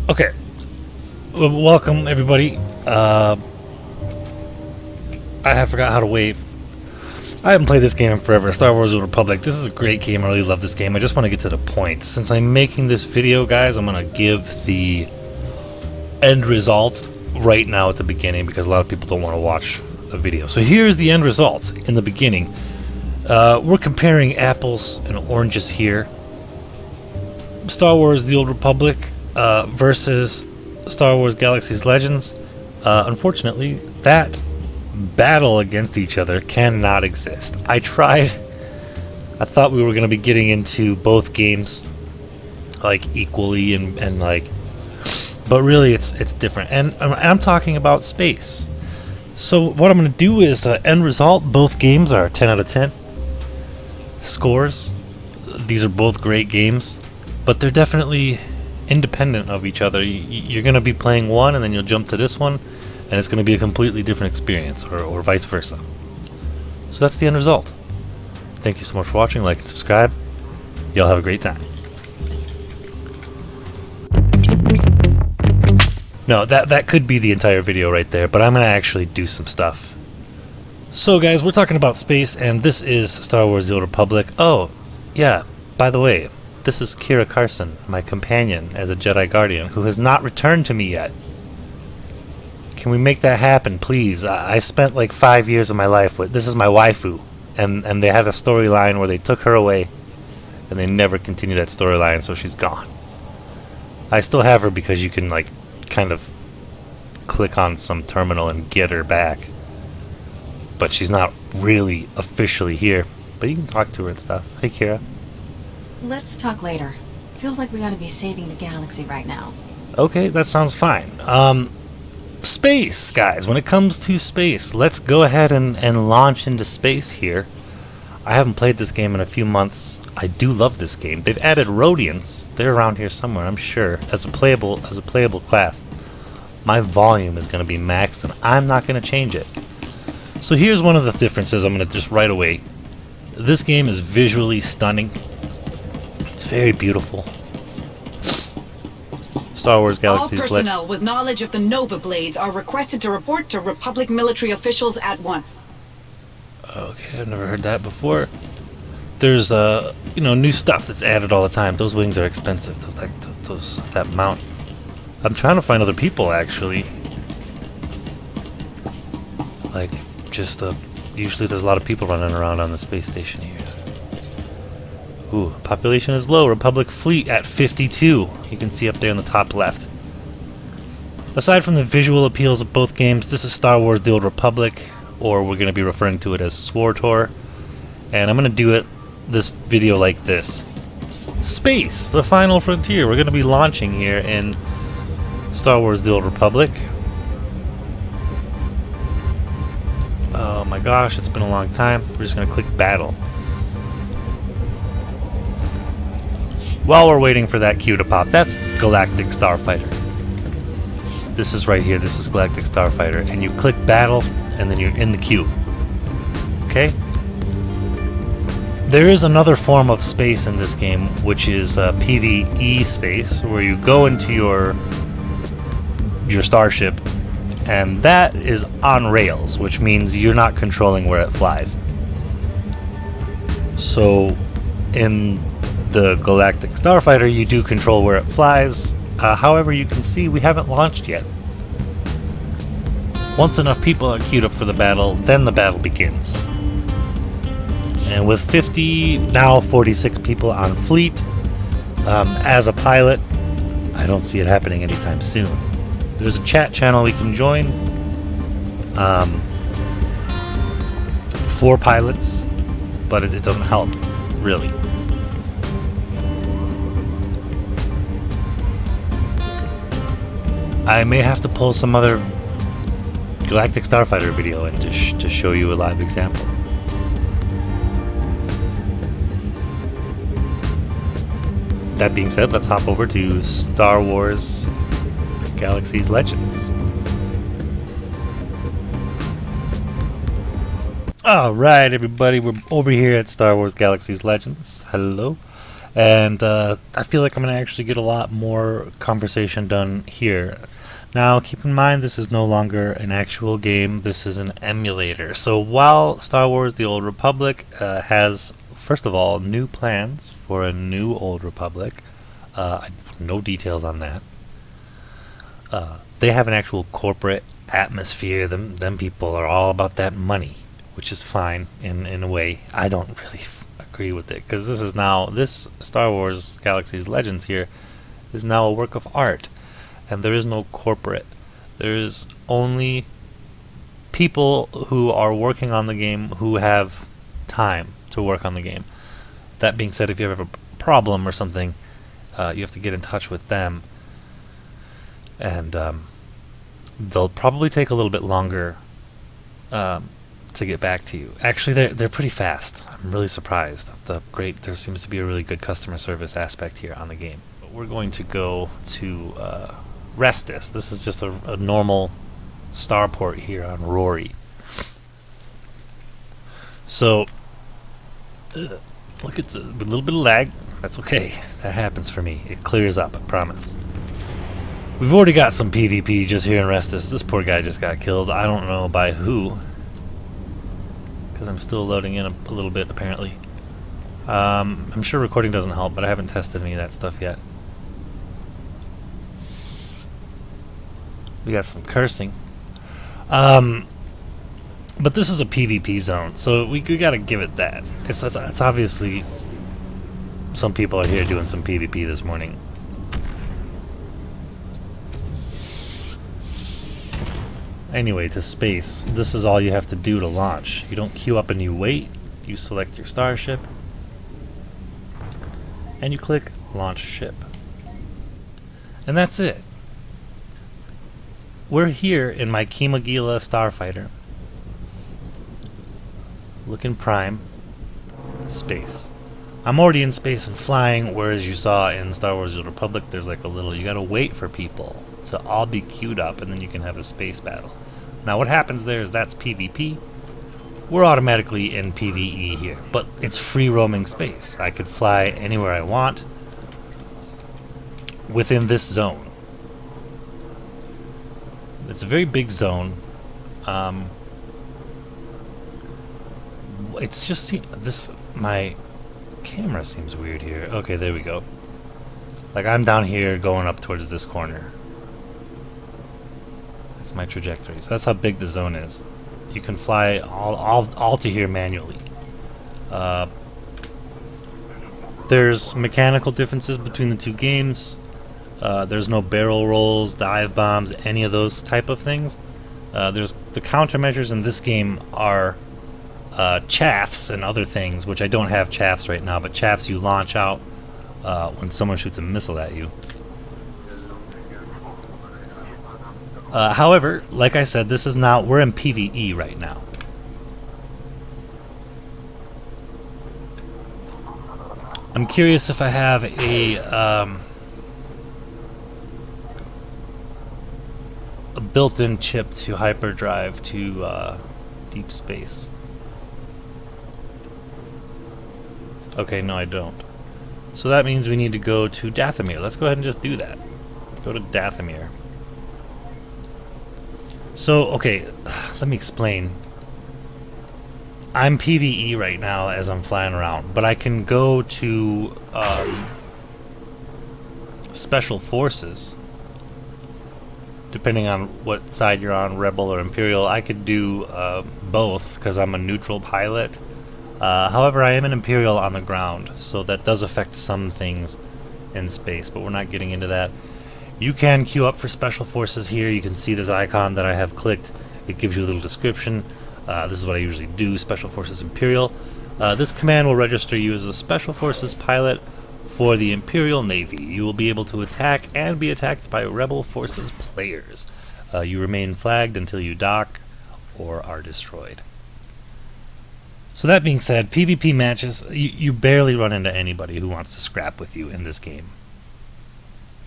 Okay, well, welcome everybody. I have forgot how to wave. I haven't played this game in forever. Star Wars: The Old Republic. This is a great game. I really love this game. I just want to get to the point. Since I'm making this video, guys, I'm going to give the end result right now at the beginning because a lot of people don't want to watch a video. So here's the end result in the beginning. We're comparing apples and oranges here. Star Wars: The Old Republic versus Star Wars Galaxy's Legends. Unfortunately, that battle against each other cannot exist. I tried. I thought we were going to be getting into both games like equally and like, but really it's different. And I'm talking about space. So what I'm going to do is end result. Both games are 10 out of 10 scores. These are both great games, but they're definitely independent of each other. You're going to be playing one and then you'll jump to this one and it's going to be a completely different experience, or vice versa. So that's the end result. Thank you so much for watching. Like and subscribe. Y'all have a great time. No, that could be the entire video right there, but I'm going to actually do some stuff. So guys, we're talking about space, and this is Star Wars: The Old Republic. Oh, yeah, by the way, this is Kira Carson, my companion as a Jedi Guardian, who has not returned to me yet. Can we make that happen, please? I spent like 5 years of my life with... This is my waifu, and they had a storyline where they took her away, and they never continued that storyline, so she's gone. I still have her because you can, like, kind of click on some terminal and get her back. But she's not really officially here. But you can talk to her and stuff. Hey, Kira. Let's talk later. Feels like we ought to be saving the galaxy right now. Okay, that sounds fine. Space, guys. When it comes to space, let's go ahead and launch into space here. I haven't played this game in a few months. I do love this game. They've added Rhodians. They're around here somewhere, I'm sure, as a playable class. My volume is going to be maxed, and I'm not going to change it. So here's one of the differences I'm going to just right away. This game is visually stunning. It's very beautiful. Star Wars Galaxy's Legends. All personnel with knowledge of the Nova Blades are requested to report to Republic military officials at once. Okay, I've never heard that before. There's new stuff that's added all the time. Those wings are expensive. That mount. I'm trying to find other people actually. Like usually there's a lot of people running around on the space station here. Ooh, population is low. Republic fleet at 52. You can see up there in the top left. Aside from the visual appeals of both games, this is Star Wars: The Old Republic, or we're going to be referring to it as Swtor. And I'm going to do this video like this. Space, the final frontier. We're going to be launching here in Star Wars: The Old Republic. Oh my gosh, it's been a long time. We're just going to click battle. While we're waiting for that cue to pop, that's Galactic Starfighter. This is right here, this is Galactic Starfighter, and you click battle, and then you're in the queue. Okay? There is another form of space in this game, which is PvE space, where you go into your starship, and that is on rails, which means you're not controlling where it flies. So, in the Galactic Starfighter, you do control where it flies. However, you can see we haven't launched yet. Once enough people are queued up for the battle, then the battle begins. And with 50, now 46 people on fleet, as a pilot, I don't see it happening anytime soon. There's a chat channel we can join. 4 pilots, but it doesn't help, really. I may have to pull some other Galactic Starfighter video and to show you a live example. That being said, let's hop over to Star Wars Galaxy's Legends. Alright everybody, we're over here at Star Wars Galaxy's Legends. Hello. And I feel like I'm going to actually get a lot more conversation done here. Now, keep in mind, this is no longer an actual game. This is an emulator. So while Star Wars The Old Republic has, first of all, new plans for a new Old Republic, no details on that. They have an actual corporate atmosphere. Them people are all about that money, which is fine in a way. I don't really agree with it, because this Star Wars Galaxy's Legends here is now a work of art. And there is no corporate. There is only people who are working on the game who have time to work on the game. That being said, if you have a problem or something, you have to get in touch with them. And they'll probably take a little bit longer to get back to you. Actually, they're pretty fast. I'm really surprised. There seems to be a really good customer service aspect here on the game. But we're going to go to Restis. This is just a normal starport here on Rory. So, look at a little bit of lag. That's okay. That happens for me. It clears up, I promise. We've already got some PvP just here in Restis. This poor guy just got killed. I don't know by who, because I'm still loading in a little bit, apparently. I'm sure recording doesn't help, but I haven't tested any of that stuff yet. We got some cursing. But this is a PvP zone, so we gotta give it that. It's obviously some people are here doing some PvP this morning. Anyway, to space. This is all you have to do to launch. You don't queue up and you wait. You select your starship. And you click Launch Ship. And that's it. We're here in my Kimagila starfighter. Looking prime. Space. I'm already in space and flying, whereas you saw in Star Wars The Old Republic, there's like you gotta wait for people to all be queued up, and then you can have a space battle. Now what happens there is that's PvP. We're automatically in PvE here, but it's free roaming space. I could fly anywhere I want within this zone. It's a very big zone. It's just my camera seems weird here. Okay, there we go. Like I'm down here going up towards this corner. That's my trajectory. So that's how big the zone is. You can fly all to here manually. There's mechanical differences between the two games. There's no barrel rolls, dive bombs, any of those type of things. There's the countermeasures in this game are chaffs and other things, which I don't have chaffs right now, but chaffs you launch out when someone shoots a missile at you. However, like I said, we're in PvE right now. I'm curious if I have a built-in chip to hyperdrive to deep space. Okay, no I don't. So that means we need to go to Dathomir. Let's go ahead and just do that. Let's go to Dathomir. So, okay, let me explain. I'm PvE right now as I'm flying around, but I can go to Special Forces, depending on what side you're on, Rebel or Imperial. I could do both, because I'm a neutral pilot. However, I am an Imperial on the ground, so that does affect some things in space, but we're not getting into that. You can queue up for Special Forces here. You can see this icon that I have clicked. It gives you a little description. This is what I usually do, Special Forces Imperial. This command will register you as a Special Forces pilot for the Imperial Navy. You will be able to attack and be attacked by Rebel Forces players. You remain flagged until you dock or are destroyed. So that being said, PvP matches, you barely run into anybody who wants to scrap with you in this game.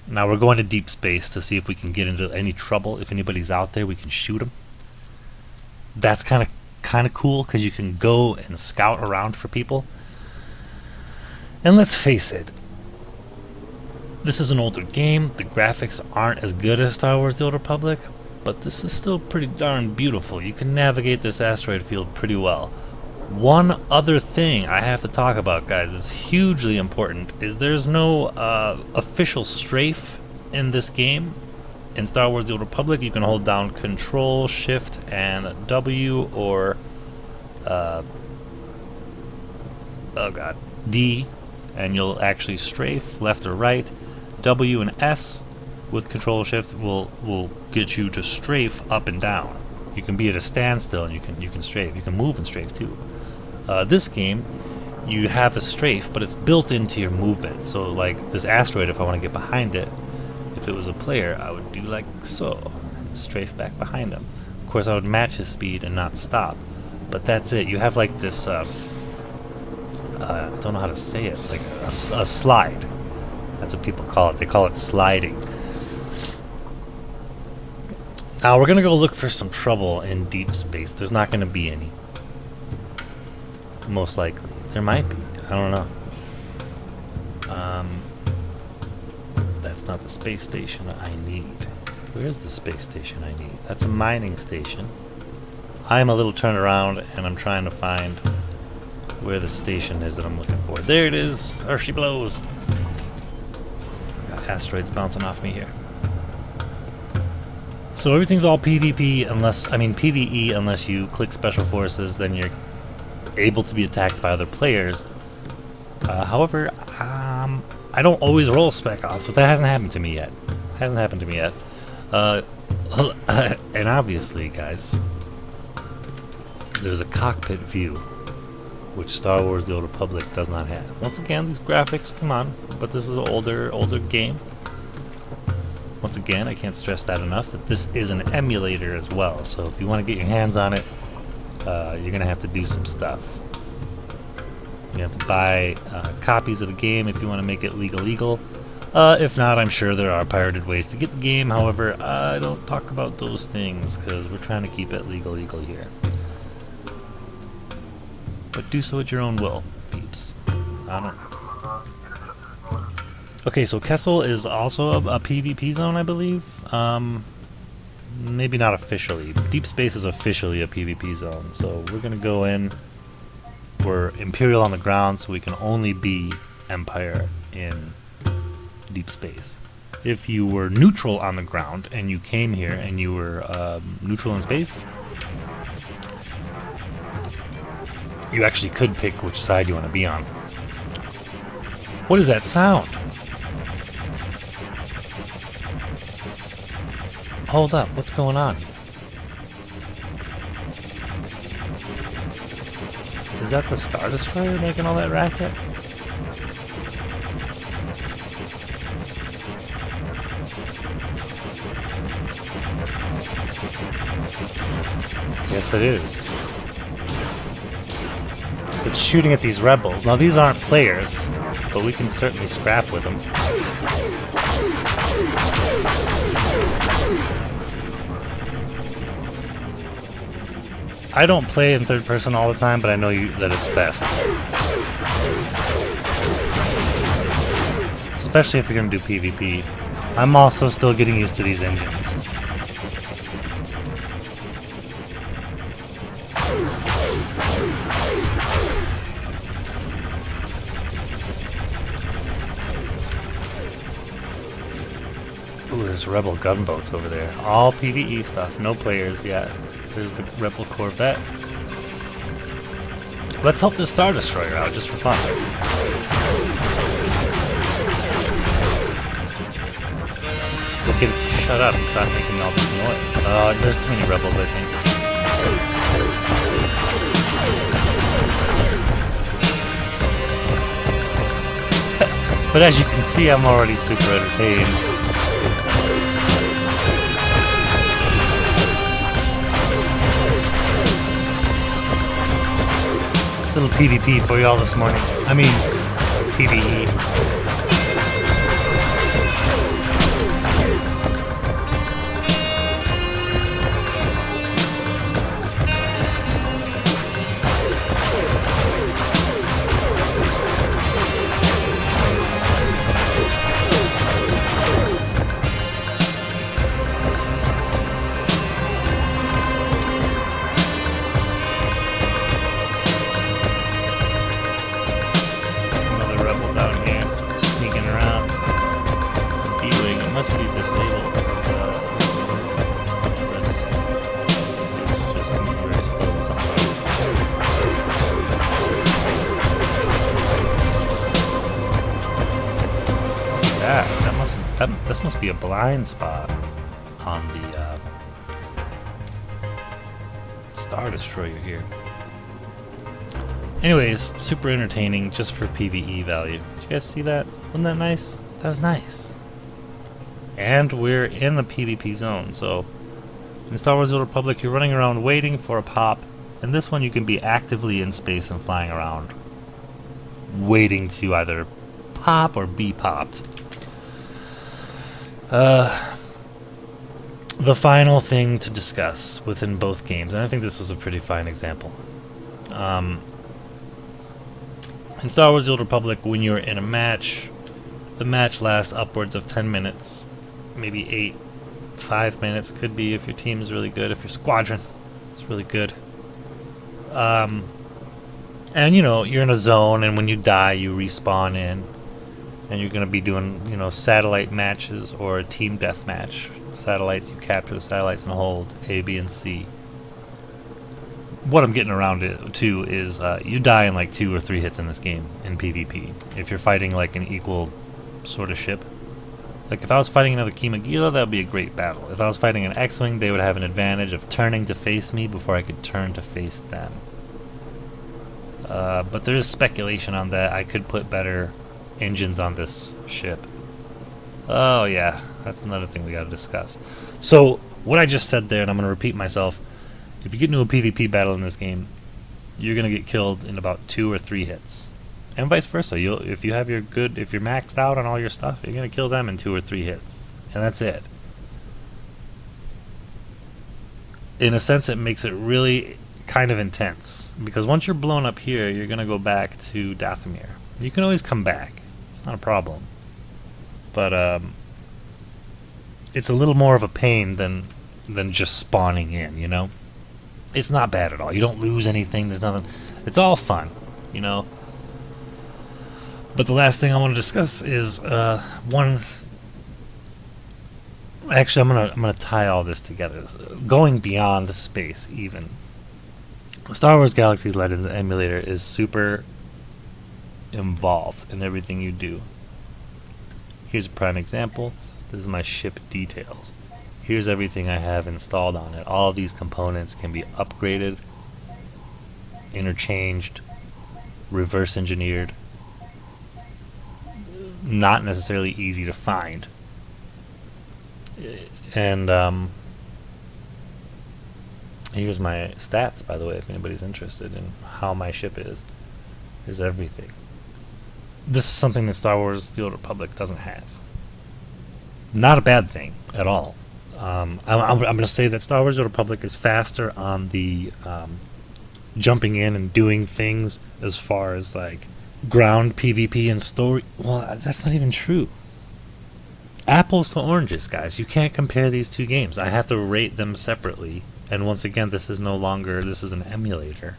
Now we're going to deep space to see if we can get into any trouble. If anybody's out there, we can shoot them. That's kind of cool, because you can go and scout around for people. And let's face it, this is an older game. The graphics aren't as good as Star Wars The Old Republic, but this is still pretty darn beautiful. You can navigate this asteroid field pretty well. One other thing I have to talk about, guys, is hugely important, is there's no official strafe in this game. In Star Wars The Old Republic, you can hold down Control, Shift, and W, or D, and you'll actually strafe left or right. W and S with Control Shift will get you to strafe up and down. You can be at a standstill and you can strafe. You can move and strafe too. This game, you have a strafe, but it's built into your movement. So like this asteroid, if I want to get behind it, if it was a player, I would do like so and strafe back behind him. Of course, I would match his speed and not stop. But that's it. You have like this. I don't know how to say it. Like a slide. That's what people call it. They call it sliding. Now we're gonna go look for some trouble in deep space. There's not gonna be any. Most likely. There might be. I don't know. That's not the space station I need. Where's the space station I need? That's a mining station. I'm a little turned around and I'm trying to find where the station is that I'm looking for. There it is! There she blows! Got asteroids bouncing off me here. So everything's all PvP PvE unless you click Special Forces, then you're able to be attacked by other players. However, I don't always roll Spec Ops, but that hasn't happened to me yet. And obviously, guys, there's a cockpit view, which Star Wars The Old Republic does not have. Once again, these graphics, come on, but this is an older game. Once again, I can't stress that enough, that this is an emulator as well, so if you want to get your hands on it, you're going to have to do some stuff. You have to buy copies of the game if you want to make it legal. If not, I'm sure there are pirated ways to get the game. However, I don't talk about those things because we're trying to keep it legal here. But do so at your own will, peeps. I don't know. Okay, so Kessel is also a PvP zone, I believe. Maybe not officially. Deep Space is officially a PvP zone, so we're gonna go in. We're Imperial on the ground, so we can only be Empire in Deep Space. If you were neutral on the ground and you came here and you were neutral in space, you actually could pick which side you want to be on. What is that sound? Hold up, what's going on? Is that the Star Destroyer making all that racket? Yes, it is. It's shooting at these rebels. Now, these aren't players, but we can certainly scrap with them. I don't play in third person all the time, but I know that it's best. Especially if you're going to do PvP. I'm also still getting used to these engines. Ooh, there's Rebel gunboats over there. All PvE stuff, no players yet. There's the Rebel Corvette. Let's help this Star Destroyer out, just for fun. We'll get it to shut up and stop making all this noise. There's too many rebels, I think. But as you can see, I'm already super entertained. Little PvP for y'all this morning. I mean, PvE. This must be a blind spot on the Star Destroyer here. Anyways, super entertaining just for PvE value. Did you guys see that? Wasn't that nice? That was nice. And we're in the PvP zone, so in Star Wars: The Old Republic, you're running around waiting for a pop. In this one, you can be actively in space and flying around, waiting to either pop or be popped. The final thing to discuss within both games, and I think this was a pretty fine example. In Star Wars: The Old Republic, when you're in a match, the match lasts upwards of 10 minutes, maybe 8, 5 minutes could be if your team is really good, if your squadron is really good. And you know, you're in a zone, and when you die, you respawn in, and you're going to be doing, you know, satellite matches or a team deathmatch. Satellites, you capture the satellites and hold A, B, and C. What I'm getting around to is you die in like 2 or 3 hits in this game in PvP if you're fighting like an equal sort of ship. Like if I was fighting another Kimagila, that would be a great battle. If I was fighting an X-Wing, they would have an advantage of turning to face me before I could turn to face them. But there is speculation on that. I could put better engines on this ship. Oh yeah, that's another thing we got to discuss. So what I just said there, and I'm going to repeat myself, if you get into a PvP battle in this game, you're going to get killed in about 2 or 3 hits. And vice versa. If you're maxed out on all your stuff, you're going to kill them in 2 or 3 hits. And that's it. In a sense, it makes it really kind of intense. Because once you're blown up here, you're going to go back to Dathomir. You can always come back. It's not a problem. But it's a little more of a pain than just spawning in, you know? It's not bad at all. You don't lose anything. There's nothing. It's all fun, you know? But the last thing I want to discuss is one. Actually, I'm gonna tie all this together. Going beyond space, even. Star Wars Galaxy's Legends emulator is super involved in everything you do. Here's a prime example. This is my ship details. Here's everything I have installed on it. All of these components can be upgraded, interchanged, reverse engineered. Not necessarily easy to find. And here's my stats, by the way, if anybody's interested in how my ship is. Here's everything. This is something that Star Wars: The Old Republic doesn't have. Not a bad thing at all. I'm going to say that Star Wars: The Old Republic is faster on the jumping in and doing things as far as like ground PvP and story. Well, that's not even true. Apples to oranges, guys. You can't compare these two games. I have to rate them separately. And once again, this is an emulator.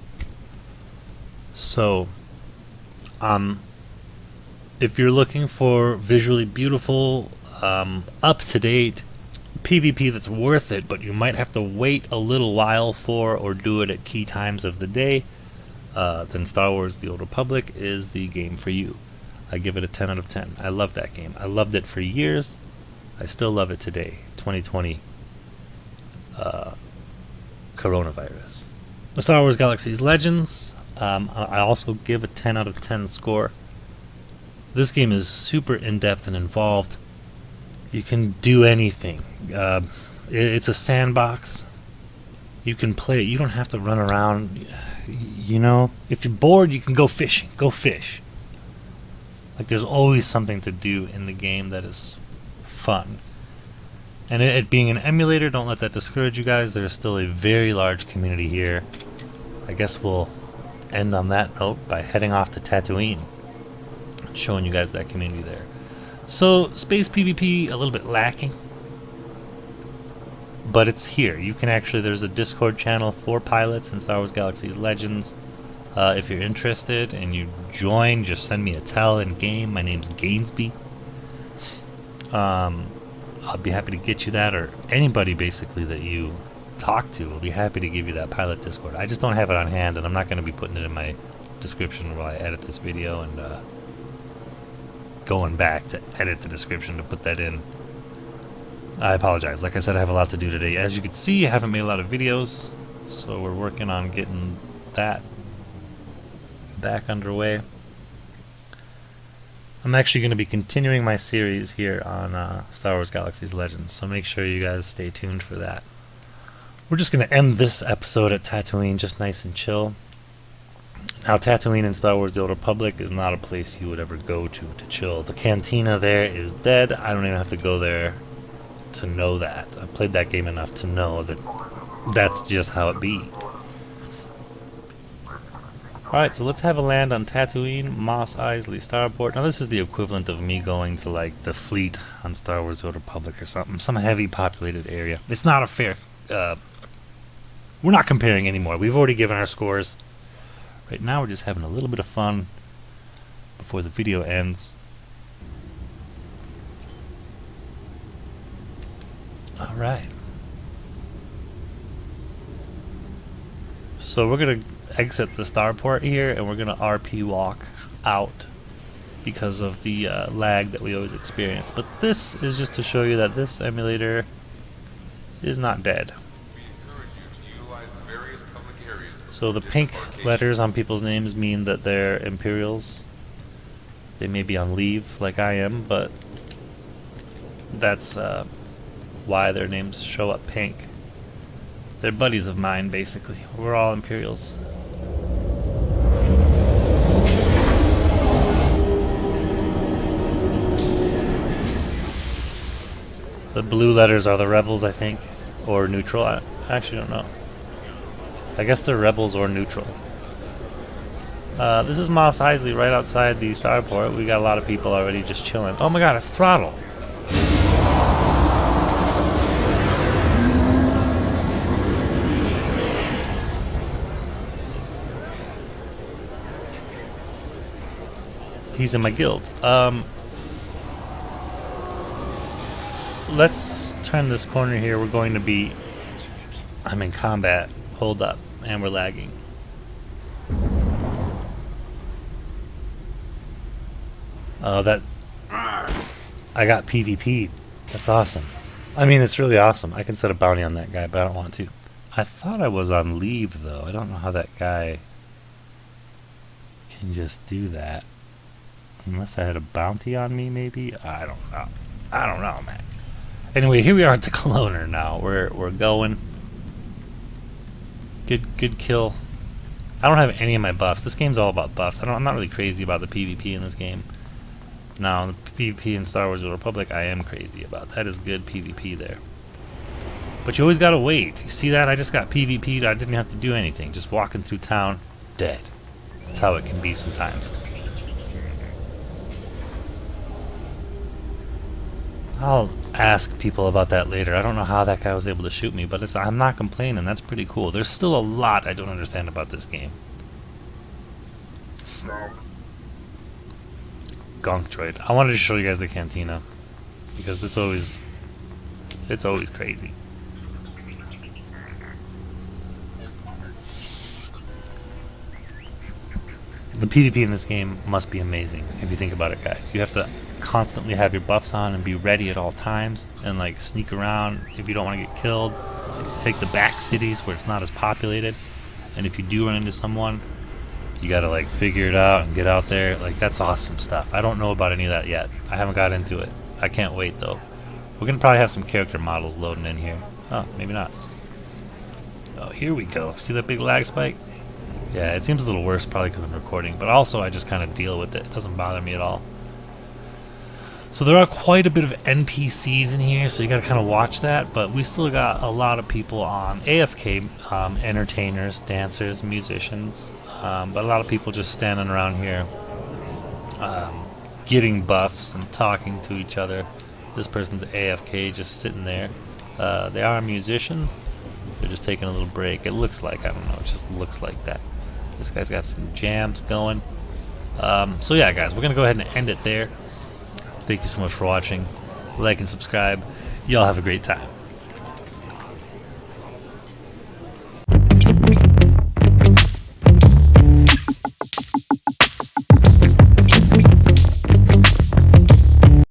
So, if you're looking for visually beautiful, up-to-date PvP that's worth it, but you might have to wait a little while for or do it at key times of the day, then Star Wars: The Old Republic is the game for you. I give it a 10 out of 10. I love that game. I loved it for years. I still love it today. 2020 coronavirus. The Star Wars Galaxy's Legends, I also give a 10 out of 10 score. This game is super in-depth and involved. You can do anything. It's a sandbox. You can play it. You don't have to run around. You know, if you're bored, you can go fishing. Go fish. Like, there's always something to do in the game that is fun. And it being an emulator, don't let that discourage you guys. There's still a very large community here. I guess we'll end on that note by heading off to Tatooine and showing you guys that community there. So, space PvP, a little bit lacking. But it's here. You can actually, there's a Discord channel for pilots in Star Wars Galaxy's Legends. If you're interested and you join, just send me a tell in game. My name's Gainsby. I'll be happy to get you that, or anybody basically that you talk to will be happy to give you that pilot Discord. I just don't have it on hand, and I'm not going to be putting it in my description while I edit this video, and going back to edit the description to put that in. I apologize. Like I said, I have a lot to do today. As you can see, I haven't made a lot of videos, so we're working on getting that back underway. I'm actually going to be continuing my series here on Star Wars Galaxy's Legends, so make sure you guys stay tuned for that. We're just going to end this episode at Tatooine, just nice and chill. Now, Tatooine in Star Wars The Old Republic is not a place you would ever go to chill. The cantina there is dead. I don't even have to go there to know that. I played that game enough to know that that's just how it be. Alright, so let's have a land on Tatooine, Mos Eisley Starport. Now this is the equivalent of me going to like the fleet on Star Wars The Old Republic or something. Some heavy populated area. It's not a fair... we're not comparing anymore. We've already given our scores. Right now we're just having a little bit of fun before the video ends. Alright. So we're going to exit the starport here and we're going to RP walk out because of the lag that we always experience. But this is just to show you that this emulator is not dead. So the pink letters on people's names mean that they're Imperials. They may be on leave like I am, but that's why their names show up pink. They're buddies of mine, basically. We're all Imperials. The blue letters are the Rebels, I think, or neutral. I actually don't know. I guess they're Rebels or neutral. This is Mos Eisley right outside the starport. We got a lot of people already just chilling. Oh my god, it's Throttle! He's in my guild. Let's turn this corner here. We're going to be... I'm in combat. Hold up. And we're lagging. Oh, that... I got PvP'd. That's awesome. I mean, it's really awesome. I can set a bounty on that guy, but I don't want to. I thought I was on leave, though. I don't know how that guy can just do that. Unless I had a bounty on me, maybe? I don't know. I don't know, man. Anyway, here we are at the Cloner now. We're going. Good kill. I don't have any of my buffs. This game's all about buffs. I'm not really crazy about the PvP in this game. Now, the PvP in Star Wars The Old Republic, I am crazy about. That is good PvP there. But you always gotta wait. You see that? I just got PvP'd. I didn't have to do anything. Just walking through town, dead. That's how it can be sometimes. I'll ask people about that later. I don't know how that guy was able to shoot me, but I'm not complaining. That's pretty cool. There's still a lot I don't understand about this game. Gunk droid. I wanted to show you guys the cantina because it's always crazy. The PvP in this game must be amazing if you think about it, guys. You have to constantly have your buffs on and be ready at all times and like sneak around if you don't want to get killed. Like, take the back cities where it's not as populated, and if you do run into someone, you gotta like figure it out and get out there. Like, that's awesome stuff. I don't know about any of that yet. I haven't got into it. I can't wait though. We're gonna probably have some character models loading in here. Oh, maybe not. Oh, here we go. See that big lag spike? Yeah, it seems a little worse probably because I'm recording, but also I just kind of deal with it. It doesn't bother me at all. So there are quite a bit of NPCs in here, so you got to kind of watch that, but we still got a lot of people on AFK, entertainers, dancers, musicians, but a lot of people just standing around here getting buffs and talking to each other. This person's AFK, just sitting there. They are a musician. They're just taking a little break. It looks like, I don't know, it just looks like that. This guy's got some jams going. So yeah, guys, we're going to go ahead and end it there. Thank you so much for watching. Like and subscribe. Y'all have a great time.